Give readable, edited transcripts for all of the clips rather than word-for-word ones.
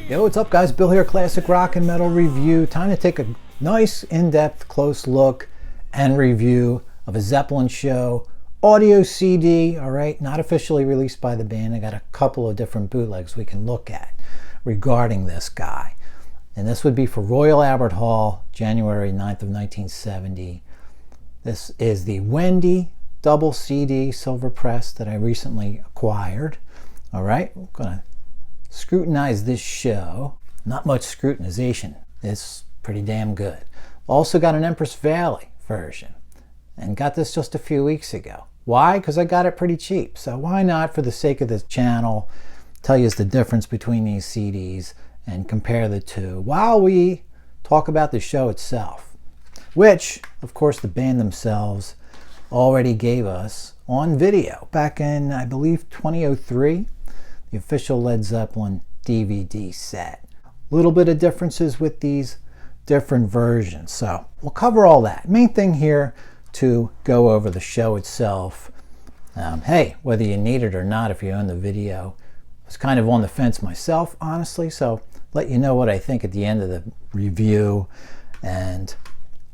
Yo, what's up guys? Bill here, Classic Rock and Metal Review. Time to take a nice in-depth close look and review of a Zeppelin show, audio CD, all right? Not officially released by the band. I got a couple of different bootlegs we can look at regarding this guy. And this would be for Royal Albert Hall, January 9th of 1970. This is the Wendy double CD silver press that I recently acquired. All right, I'm gonna scrutinize this show. Not much scrutinization. It's pretty damn good. Also got an Empress Valley version and got this just a few weeks ago. Why? Because I got it pretty cheap. So why not, for the sake of this channel, tell you the difference between these CDs and compare the two while we talk about the show itself, which of course the band themselves already gave us on video back in, I believe, 2003, the official Led Zeppelin DVD set. A little bit of differences with these different versions, so we'll cover all that. Main thing here to go over the show itself. Hey, whether you need it or not, if you own the video, I was kind of on the fence myself, honestly, so let you know what I think at the end of the review, and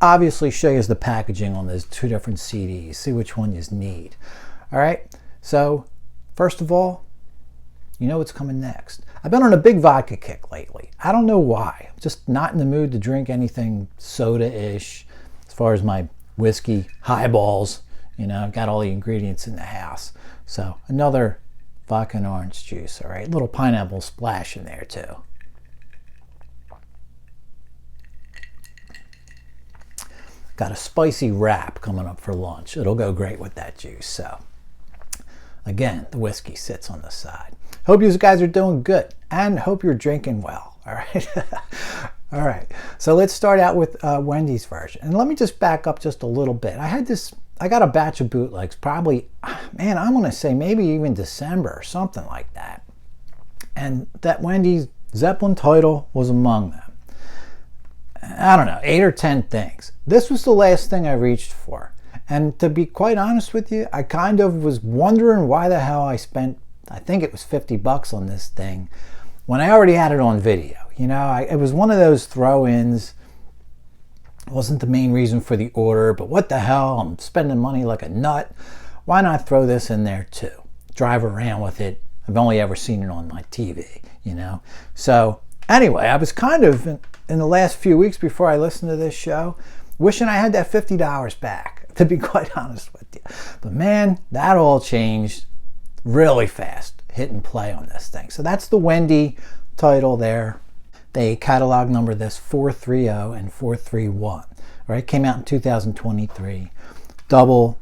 obviously show you the packaging on those two different CDs, see which one you need. All right, so first of all, you know what's coming next. I've been on a big vodka kick lately. I don't know why. I'm just not in the mood to drink anything soda-ish as far as my whiskey highballs. You know, I've got all the ingredients in the house. So another vodka and orange juice, all right? A little pineapple splash in there too. Got a spicy wrap coming up for lunch. It'll go great with that juice. So again, the whiskey sits on the side. Hope you guys are doing good and hope you're drinking well. All right. All right. So let's start out with Wendy's version. And let me just back up just a little bit. I got a batch of bootlegs, probably, man, I want to say maybe even December or something like that. And that Wendy's Zeppelin title was among them. I don't know, 8 or 10 things. This was the last thing I reached for. And to be quite honest with you, I kind of was wondering why the hell I spent, I think it was $50 on this thing when I already had it on video. You know, it was one of those throw-ins. It wasn't the main reason for the order, but what the hell, I'm spending money like a nut. Why not throw this in there too? Drive around with it. I've only ever seen it on my TV, you know. So anyway, I was kind of, in the last few weeks before I listened to this show, wishing I had that $50 back, to be quite honest with you. But man, that all changed really fast, hit and play on this thing. So that's the Wendy title there. They catalog number this 430 and 431. Right, came out in 2023. Double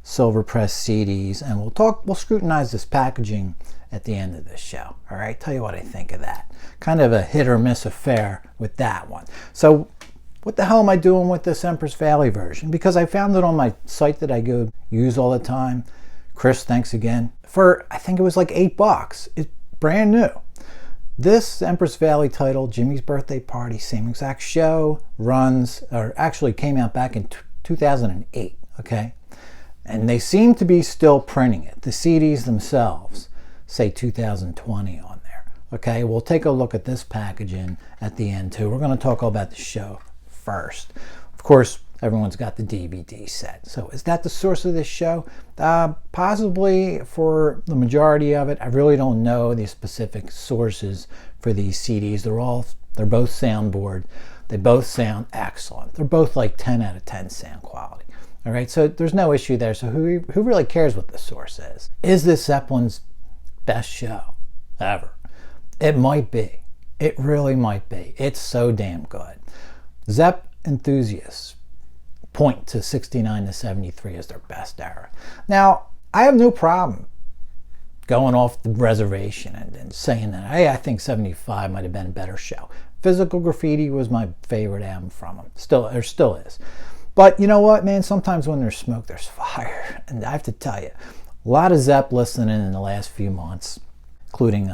silver press CDs, and we'll scrutinize this packaging at the end of this show. All right, tell you what I think of that. Kind of a hit or miss affair with that one. So what the hell am I doing with this Empress Valley version? Because I found it on my site that I go use all the time. Chris, thanks again. For, I think it was like $8. It's brand new. This Empress Valley title, Jimmy's Birthday Party, same exact show, runs, or actually came out back in 2008, okay? And they seem to be still printing it. The CDs themselves say 2020 on there, okay? We'll take a look at this packaging at the end too. We're gonna talk all about the show first. Of course, everyone's got the DVD set. So is that the source of this show? Possibly for the majority of it. I really don't know the specific sources for these CDs. They're both soundboard. They both sound excellent. They're both like 10 out of 10 sound quality. All right, so there's no issue there. So who really cares what the source is? Is this Zeppelin's best show ever? It might be. It really might be. It's so damn good. Zepp enthusiasts point to 69 to 73 as their best era. Now, I have no problem going off the reservation and saying that, hey, I think 75 might have been a better show. Physical Graffiti was my favorite album from them. Still is. But you know what, man? Sometimes when there's smoke, there's fire. And I have to tell you, a lot of Zepp listening in the last few months, including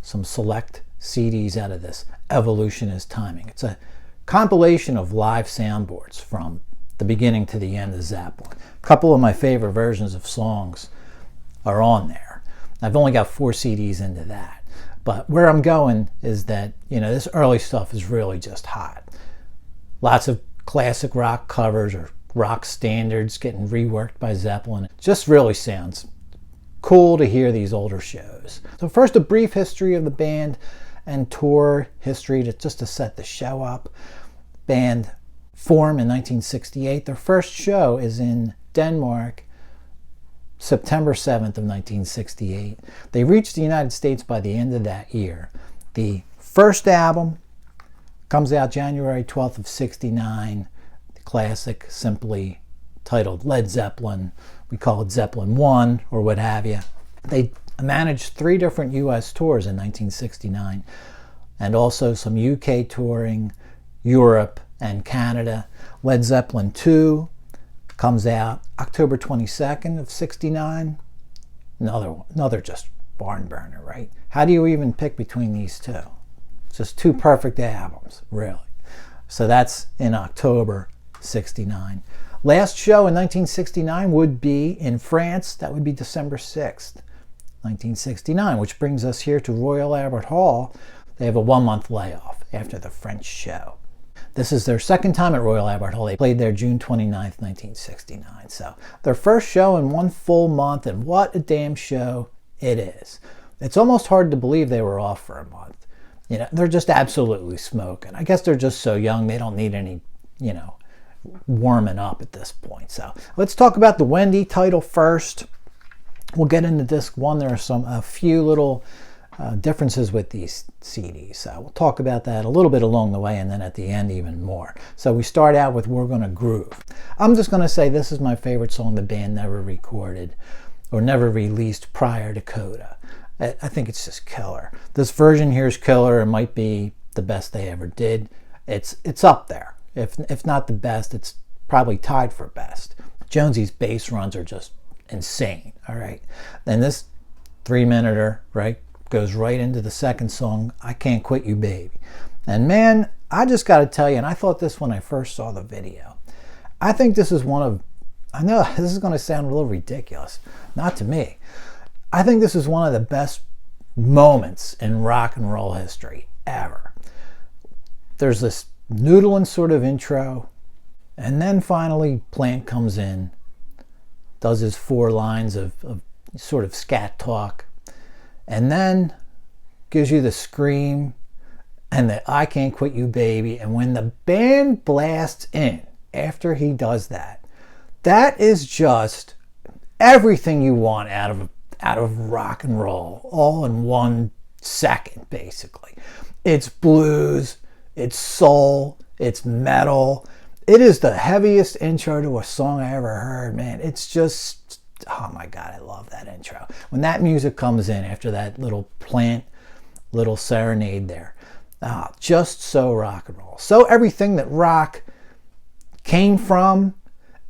some select CDs out of this Evolution is Timing. It's a compilation of live soundboards from the beginning to the end of Zeppelin. A couple of my favorite versions of songs are on there. I've only got 4 CDs into that. But where I'm going is that, this early stuff is really just hot. Lots of classic rock covers or rock standards getting reworked by Zeppelin. It just really sounds cool to hear these older shows. So first, a brief history of the band and tour history just to set the show up. Band formed in 1968. Their first show is in Denmark, September 7th of 1968. They reached the United States by the end of that year. The first album comes out January 12th of 69. The classic, simply titled Led Zeppelin. We call it Zeppelin 1 or what have you. They managed 3 different U.S. tours in 1969 and also some UK touring, Europe and Canada. Led Zeppelin 2 comes out October 22nd of 69. Another just barn burner, right? How do you even pick between these two? It's just 2 perfect albums, really. So that's in October 69. Last show in 1969 would be in France. That would be December 6th, 1969, which brings us here to Royal Albert Hall. They have a 1-month layoff after the French show. This is their second time at Royal Albert Hall. They played there June 29th, 1969. So their first show in 1 full month, and what a damn show it is. It's almost hard to believe they were off for a month. They're just absolutely smoking. I guess they're just so young, they don't need any, warming up at this point. So let's talk about the Wendy title first. We'll get into disc 1. There are a few little differences with these CDs. So we'll talk about that a little bit along the way, and then at the end even more. So we start out with We're Gonna Groove. I'm just going to say this is my favorite song the band never recorded or never released prior to Coda. I think it's just killer. This version here is killer. It might be the best they ever did. It's up there. If not the best, it's probably tied for best. Jonesy's bass runs are just insane, all right? Then this 3-minuter, right, goes right into the second song, I Can't Quit You Baby. And man, I just got to tell you, and I thought this when I first saw the video, I think this is I know this is going to sound a little ridiculous, not to me. I think this is one of the best moments in rock and roll history ever. There's this noodling sort of intro, and then finally Plant comes in, does his 4 lines of sort of scat talk, and then gives you the scream and the I Can't Quit You Baby. And when the band blasts in after he does that, that is just everything you want out of rock and roll, all in 1 second, basically. It's blues, it's soul, it's metal. It is the heaviest intro to a song I ever heard, man. It's just, oh my God, I love that intro. When that music comes in after that little Plant, little serenade there, just so rock and roll. So everything that rock came from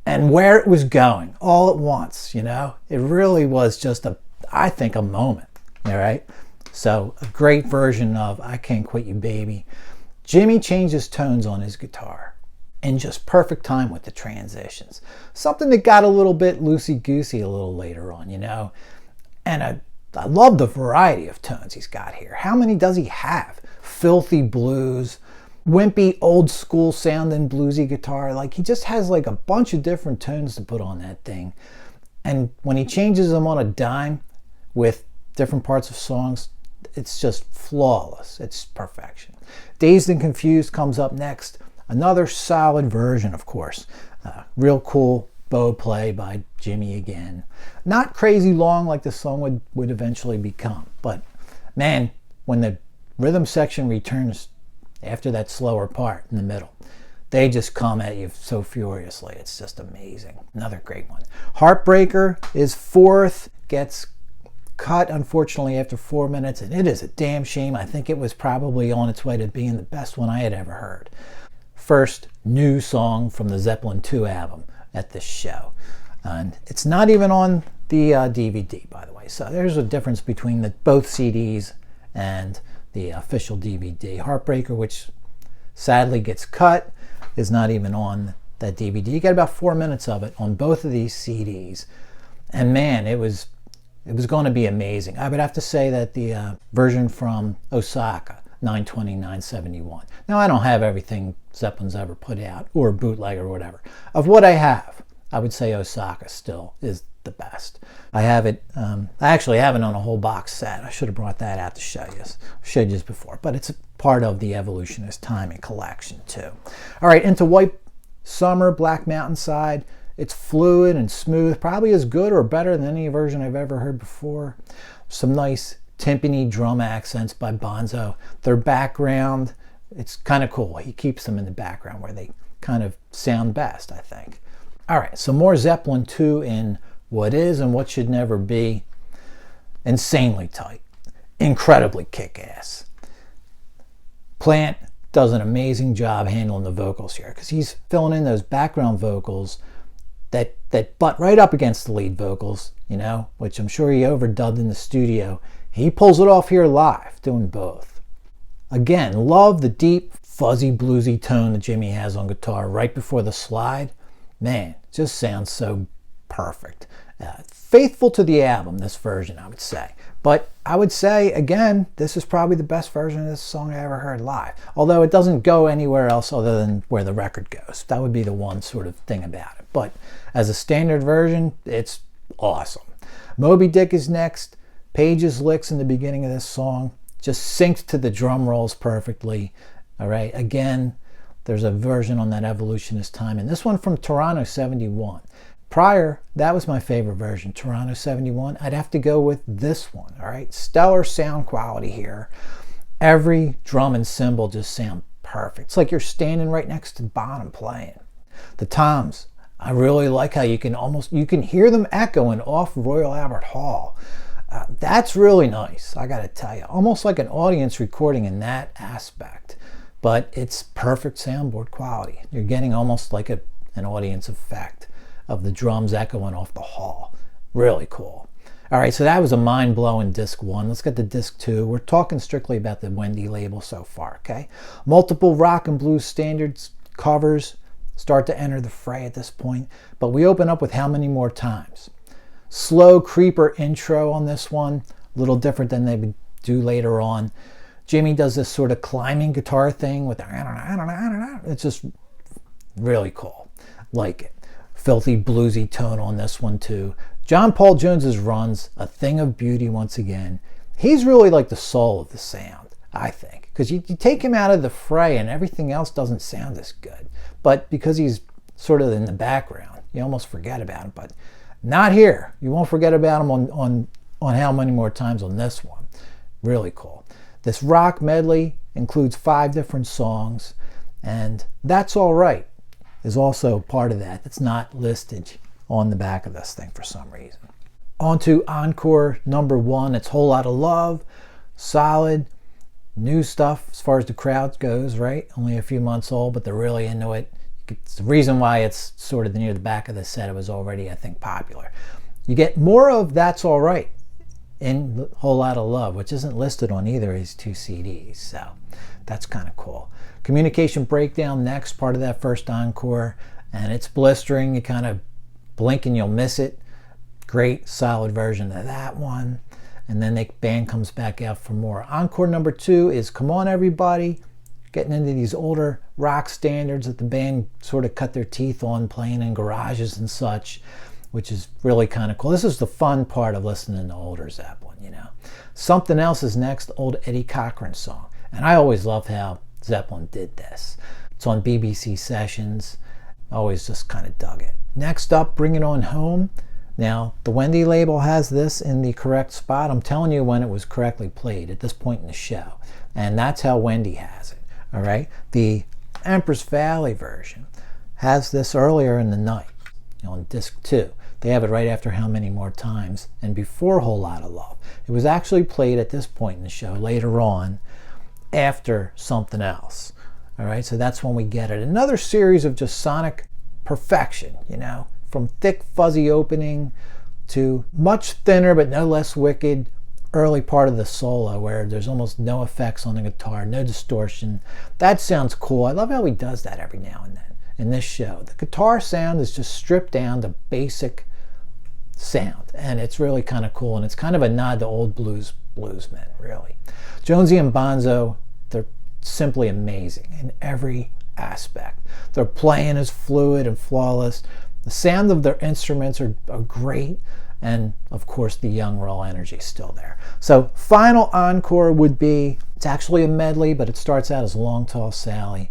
and where it was going all at once, It really was just I think a moment, all right? So a great version of I Can't Quit You Baby. Jimmy changes tones on his guitar in just perfect time with the transitions. Something that got a little bit loosey-goosey a little later on, And I love the variety of tones he's got here. How many does he have? Filthy blues, wimpy old school sounding bluesy guitar. Like he just has like a bunch of different tones to put on that thing. And when he changes them on a dime with different parts of songs, it's just flawless. It's perfection. Dazed and Confused comes up next. Another solid version, of course. Real cool bow play by Jimmy again. Not crazy long like the song would eventually become. But man, when the rhythm section returns after that slower part in the middle, they just come at you so furiously. It's just amazing. Another great one. Heartbreaker is 4th, gets cut unfortunately after 4 minutes, and it is a damn shame. I think it was probably on its way to being the best one I had ever heard. First new song from the Zeppelin 2 album at this show. And it's not even on the DVD, by the way. So there's a difference between both CDs and the official DVD. Heartbreaker, which sadly gets cut, is not even on that DVD. You get about 4 minutes of it on both of these CDs. And man, it was It was going to be amazing. I would have to say that the version from Osaka, 920, 971. Now, I don't have everything Zeppelin's ever put out, or Bootleg or whatever. Of what I have, I would say Osaka still is the best. I have it, I actually have it on a whole box set. I should have brought that out to show you. I showed you this before, but it's a part of the Evolutionist Timing collection too. All right, into White Summer, Black Mountainside. It's fluid and smooth, probably as good or better than any version I've ever heard before. Some nice timpani drum accents by Bonzo. Their background, it's kind of cool. He keeps them in the background where they kind of sound best, I think. All right, so more Zeppelin 2 in What Is and What Should Never Be. Insanely tight, incredibly kick-ass. Plant does an amazing job handling the vocals here because he's filling in those background vocals that butt right up against the lead vocals, you know, which I'm sure he overdubbed in the studio. He pulls it off here live, doing both. Again, love the deep, fuzzy, bluesy tone that Jimmy has on guitar right before the slide. Man, it just sounds so perfect. Faithful to the album, this version, I would say. But I would say, again, this is probably the best version of this song I ever heard live. Although it doesn't go anywhere else other than where the record goes. That would be the one sort of thing about it. But as a standard version, it's awesome. Moby Dick is next. Page's licks in the beginning of this song just syncs to the drum rolls perfectly. All right, again, there's a version on that Evolutionist Time, and this one from Toronto 71. Prior, that was my favorite version, Toronto 71. I'd have to go with this one, all right? Stellar sound quality here. Every drum and cymbal just sound perfect. It's like you're standing right next to Bonham playing. The toms, I really like how you can hear them echoing off Royal Albert Hall. That's really nice, I gotta tell you. Almost like an audience recording in that aspect. But it's perfect soundboard quality. You're getting almost like an audience effect of the drums echoing off the hall. Really cool. All right, so that was a mind-blowing disc 1. Let's get to disc 2. We're talking strictly about the Wendy label so far, okay? Multiple rock and blues standards covers start to enter the fray at this point, but we open up with How Many More Times. Slow creeper intro on this one, a little different than they would do later on. Jimmy does this sort of climbing guitar thing with it's just really cool. Like it. Filthy bluesy tone on this one too. John Paul Jones's runs, a thing of beauty once again. He's really like the soul of the sound, I think, because you take him out of the fray and everything else doesn't sound as good. But because he's sort of in the background, you almost forget about him. But not here. You won't forget about him on How Many More Times on this one. Really cool. This rock medley includes 5 different songs, and That's All Right is also part of that. It's not listed on the back of this thing for some reason. On to Encore number 1. It's Whole Lot of Love. Solid. New stuff as far as the crowd goes, right? Only a few months old, but they're really into it. It's the reason why it's sort of near the back of the set. It was already, I think, popular. You get more of That's All Right in Whole Lot of Love, which isn't listed on either of these 2 CDs. So that's kind of cool. Communication Breakdown next, part of that first encore, and it's blistering. You kind of blink and you'll miss it. Great solid version of that one. And then the band comes back out for more. Encore number 2 is Come On Everybody, getting into these older rock standards that the band sort of cut their teeth on playing in garages and such, which is really kind of cool. This is the fun part of listening to older Zeppelin, you know. Something Else is next, old Eddie Cochran song. And I always loved how Zeppelin did this. It's on BBC Sessions. Always just kind of dug it. Next up, Bring It On Home. Now, the Wendy label has this in the correct spot. I'm telling you when it was correctly played at this point in the show. And that's how Wendy has it, all right? The Empress Valley version has this earlier in the night, on disc 2. They have it right after How Many More Times and before Whole Lot of Love. It was actually played at this point in the show later on after Something Else. All right, so that's when we get it. Another series of just sonic perfection, you know, from thick, fuzzy opening to much thinner but no less wicked early part of the solo where there's almost no effects on the guitar, no distortion. That sounds cool. I love how he does that every now and then in this show. The guitar sound is just stripped down to basic sound, and it's really kind of cool, and it's kind of a nod to old bluesmen, really. Jonesy and Bonzo, they're simply amazing in every aspect. Their playing is fluid and flawless. The sound of their instruments are great, and of course the young raw energy is still there. So final encore would be, it's actually a medley, but it starts out as Long Tall Sally.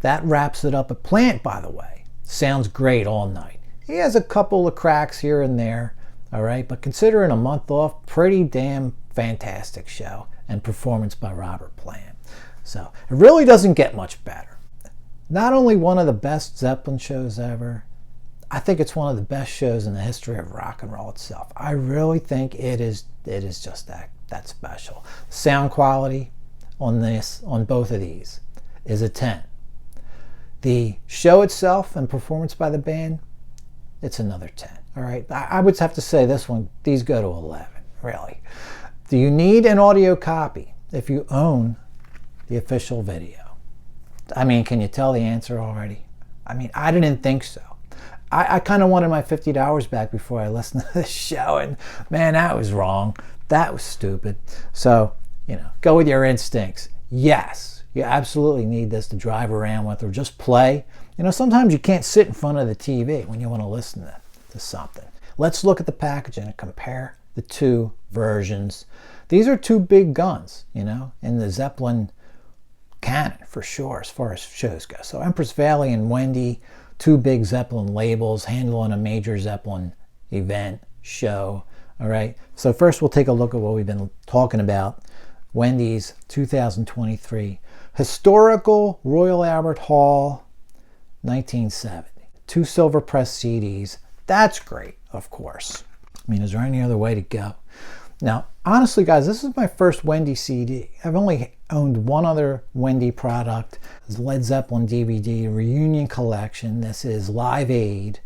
That wraps it up. A Plant, by the way, sounds great all night. He has a couple of cracks here and there, all right, but considering a month off, pretty damn fantastic show and performance by Robert Plant. So it really doesn't get much better. Not only one of the best Zeppelin shows ever, I think it's one of the best shows in the history of rock and roll itself. I really think it is just that special. Sound quality on both of these is a 10. The show itself and performance by the band, it's another 10. All right, I would have to say these go to 11, really. Do you need an audio copy if you own the official video? I mean, can you tell the answer already? I mean, I didn't think so. I kind of wanted my $50 back before I listened to this show, and man, that was wrong. That was stupid. So, go with your instincts. Yes, you absolutely need this to drive around with or just play. Sometimes you can't sit in front of the TV when you want to listen to something. Let's look at the packaging and compare the two versions. These are two big guns, in the Zeppelin canon for sure as far as shows go. So Empress Valley and Wendy, two big Zeppelin labels handling a major Zeppelin event, show. All right, so first we'll take a look at what we've been talking about. Wendy's 2023 Historical Royal Albert Hall 1970. 2 silver press CDs. That's great, of course. I mean, is there any other way to go? Now, honestly, guys, this is my first Wendy CD. I've only owned one other Wendy product. It's Led Zeppelin DVD Reunion Collection. This is Live Aid,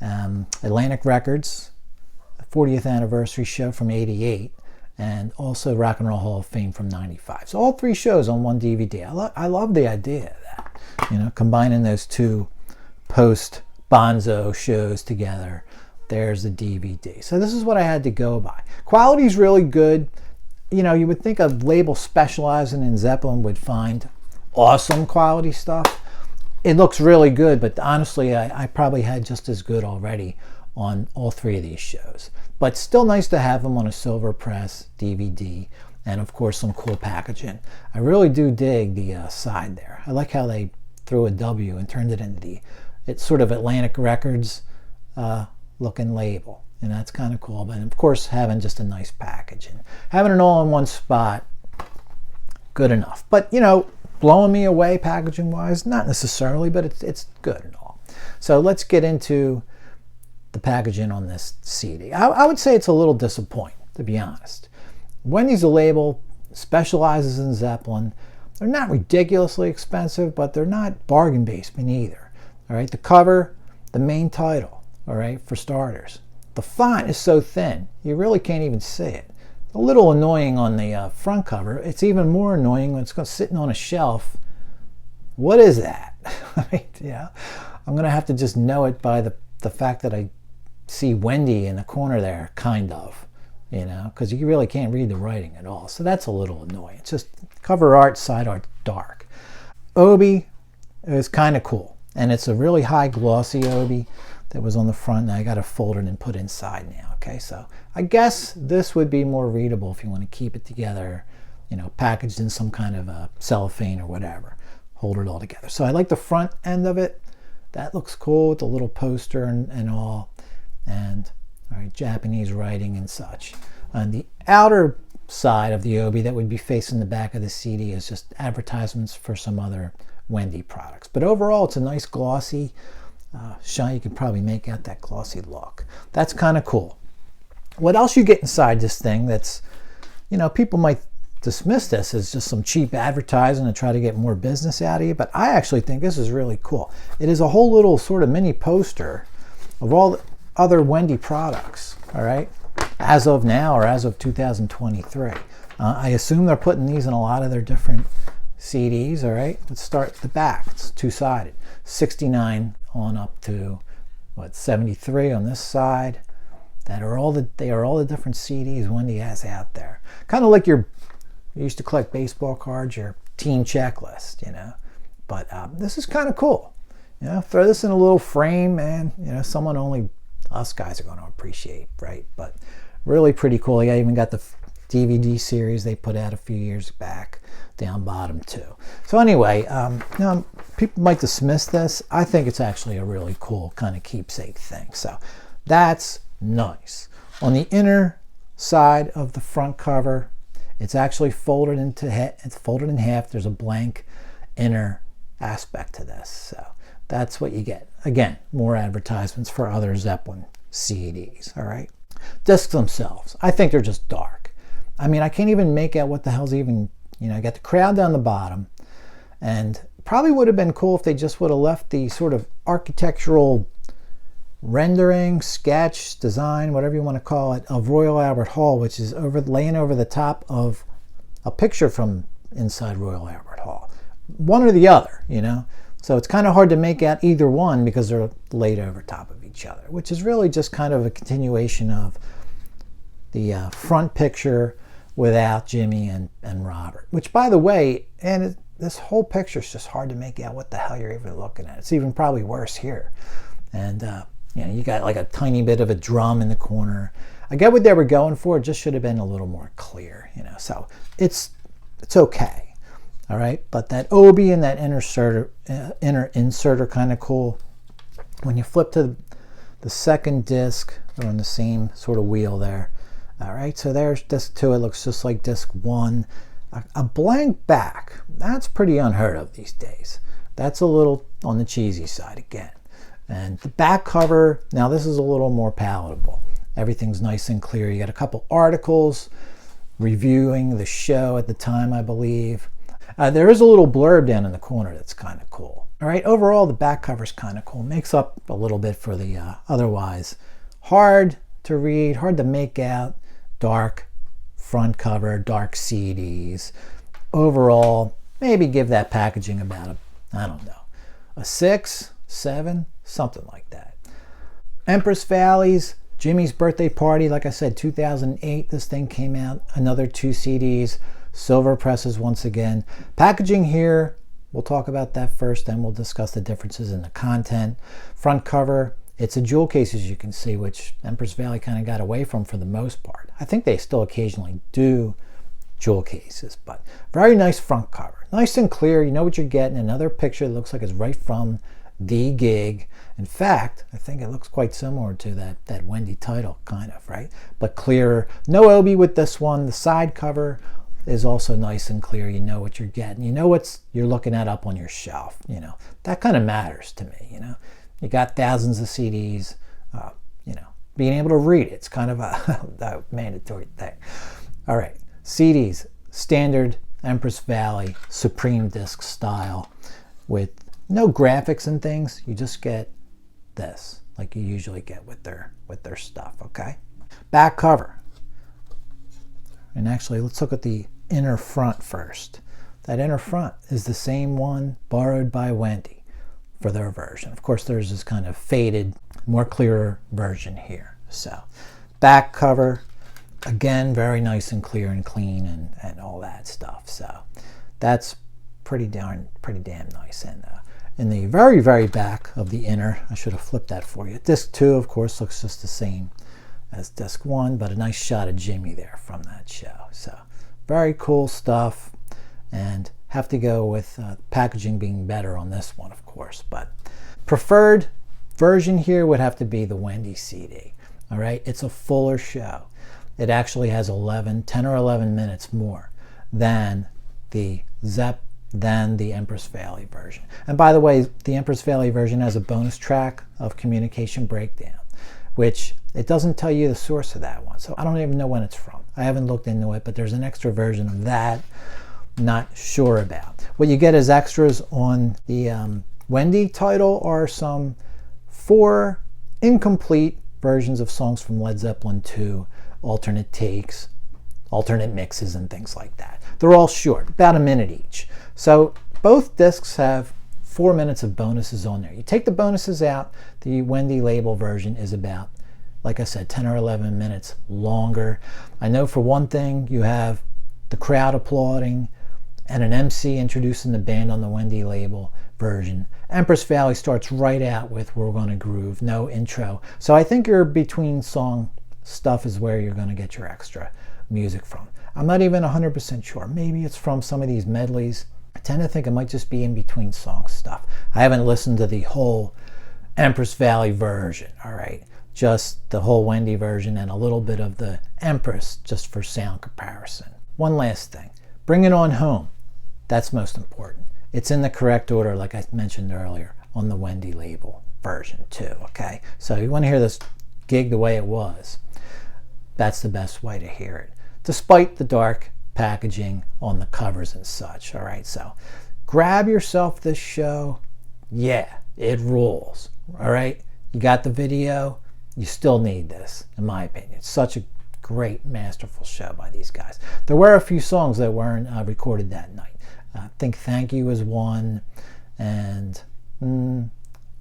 Atlantic Records, 40th anniversary show from '88, and also Rock and Roll Hall of Fame from '95. So all 3 shows on one DVD. I love the idea of that, combining those 2 post-Bonzo shows together. There's the DVD. So this is what I had to go by. Quality's really good. You would think a label specializing in Zeppelin would find awesome quality stuff. It looks really good, but honestly, I probably had just as good already on all 3 of these shows. But still nice to have them on a silver press DVD, and of course some cool packaging. I really do dig the side there. I like how they threw a W and turned it into it's sort of Atlantic Records looking label, and that's kind of cool. But of course, having just a nice packaging, having it all in one spot, good enough. But blowing me away packaging wise, not necessarily, but it's good and all. So let's get into the packaging on this CD. I would say it's a little disappointing, to be honest. Wendy's a label, specializes in Zeppelin. They're not ridiculously expensive, but they're not bargain basement either. All right, the cover, the main title. All right, for starters. The font is so thin, you really can't even see it. A little annoying on the front cover. It's even more annoying when it's sitting on a shelf. What is that? I'm going to have to just know it by the fact that I see Wendy in the corner there, kind of, because you really can't read the writing at all. So that's a little annoying. It's just cover art, side art, dark. Obi is kind of cool, and it's a really high glossy Obi that was on the front, and I got it folded and put inside now. Okay, so I guess this would be more readable if you want to keep it together, packaged in some kind of a cellophane or whatever. Hold it all together. So I like the front end of it. That looks cool with the little poster and all, and all right, Japanese writing and such. On the outer side of the Obi that would be facing the back of the CD is just advertisements for some other Wendy products. But overall, it's a nice glossy shine. You can probably make out that glossy look. That's kind of cool. What else you get inside this thing that's, people might dismiss this as just some cheap advertising to try to get more business out of you, but I actually think this is really cool. It is a whole little sort of mini poster of all the other Wendy products, all right, as of now or as of 2023. I assume they're putting these in a lot of their different CDs, all right? Let's start at the back. It's 2-sided. 69 on up to, 73 on this side. they are all the different CDs Wendy has out there. Kind of like you used to collect baseball cards, your team checklist, you know. But this is kind of cool. You know, throw this in a little frame, and you know, someone only us guys are going to appreciate, right? But really pretty cool. I even got the DVD series they put out a few years back down bottom too. So anyway, you know, people might dismiss this. I think it's actually a really cool kind of keepsake thing. So that's nice. On the inner side of the front cover, it's actually folded it's folded in half. There's a blank inner aspect to this. So that's what you get. Again, more advertisements for other Zeppelin CDs, all right? Discs themselves, I think they're just dark. I mean, I can't even make out what the hell's even, you know, I got the crowd down the bottom, and probably would have been cool if they just would have left the sort of architectural rendering, sketch, design, whatever you want to call it, of Royal Albert Hall, which is laying over the top of a picture from inside Royal Albert Hall. One or the other, you know? So it's kind of hard to make out either one because they're laid over top of each other, which is really just kind of a continuation of the front picture without Jimmy and Robert, which, by the way, this whole picture is just hard to make out what the hell you're even looking at. It's even probably worse here. And, you know, you got like a tiny bit of a drum in the corner. I get what they were going for. It just should have been a little more clear, you know. So it's okay. All right, but that obi and that inner insert are kind of cool. When you flip to the second disc, they're on the same sort of wheel there. All right, so there's disc 2. It looks just like disc 1. A blank back, that's pretty unheard of these days. That's a little on the cheesy side again. And the back cover, now this is a little more palatable. Everything's nice and clear. You got a couple articles reviewing the show at the time, I believe. There is a little blurb down in the corner that's kind of cool. All right, overall, the back cover is kind of cool. Makes up a little bit for the otherwise hard to read, hard to make out, dark front cover, dark CDs. Overall, maybe give that packaging about a 6, 7, something like that. Empress Valley's Jimmy's Birthday Party, like I said, 2008, this thing came out. Another 2 CDs. Silver presses once again. Packaging here, we'll talk about that first, then we'll discuss the differences in the content. Front cover, it's a jewel case, as you can see, which Empress Valley kind of got away from for the most part. I think they still occasionally do jewel cases, but very nice front cover. Nice and clear, you know what you're getting. Another picture that looks like it's right from the gig. In fact, I think it looks quite similar to that Wendy title, kind of, right? But clearer. No obi with this one. The side cover is also nice and clear. You know what you're getting. You know what you're looking at up on your shelf. You know, that kind of matters to me. You know, you got thousands of CDs. You know, being able to read it's kind of a mandatory thing. All right, CDs, standard Empress Valley Supreme disc style with no graphics and things. You just get this, like you usually get with their stuff. Okay, back cover. And actually, let's look at the inner front first. That inner front is the same one borrowed by Wendy for their version. Of course, there's this kind of faded, more clearer version here. So, back cover, again, very nice and clear and clean and all that stuff. So, that's pretty damn nice. And in the very, very back of the inner, I should have flipped that for you. Disc 2, of course, looks just the same as disc 1, but a nice shot of Jimmy there from that show. So very cool stuff, and have to go with packaging being better on this one, of course. But preferred version here would have to be the Wendy CD. All right, it's a fuller show. It actually has 10 or 11 minutes more than the Empress Valley version. And by the way, the Empress Valley version has a bonus track of Communication Breakdown, which it doesn't tell you the source of that one. So I don't even know when it's from. I haven't looked into it, but there's an extra version of that. Not sure about. What you get as extras on the Wendy title are some 4 incomplete versions of songs from Led Zeppelin 2, alternate takes, alternate mixes, and things like that. They're all short, about a minute each. So both discs have 4 minutes of bonuses on there. You take the bonuses out, the Wendy label version is about like I said, 10 or 11 minutes longer. I know for one thing, you have the crowd applauding and an MC introducing the band on the Wendy label version. Empress Valley starts right out with We're Gonna Groove, no intro. So I think your between song stuff is where you're gonna get your extra music from. I'm not even 100% sure. Maybe it's from some of these medleys. I tend to think it might just be in between song stuff. I haven't listened to the whole Empress Valley version, all right? Just the whole Wendy version and a little bit of the Empress just for sound comparison. One last thing, Bring It On Home. That's most important. It's in the correct order, like I mentioned earlier, on the Wendy label version too, okay? So you want to hear this gig the way it was. That's the best way to hear it, despite the dark packaging on the covers and such, all right? So grab yourself this show. Yeah, it rules, all right? You got the video. You still need this, in my opinion. It's such a great, masterful show by these guys. There were a few songs that weren't recorded that night. I think Thank You is one, and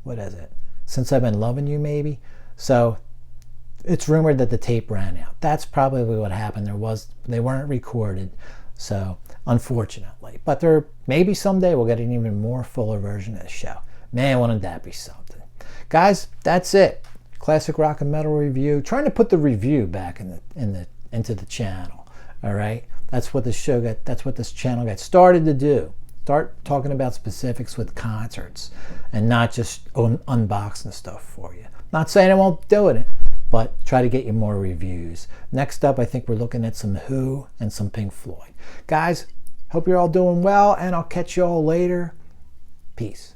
what is it? Since I've Been Loving You, maybe? So it's rumored that the tape ran out. That's probably what happened. They weren't recorded, so unfortunately. But maybe someday we'll get an even more fuller version of the show. Man, wouldn't that be something? Guys, that's it. Classic rock and metal review. Trying to put the review back into the channel. All right, that's what this channel got started to do. Start talking about specifics with concerts and not just unboxing stuff for you. Not saying I won't do it, but try to get you more reviews. Next up, I think we're looking at some Who and some Pink Floyd. Guys, hope you're all doing well, and I'll catch you all later. Peace.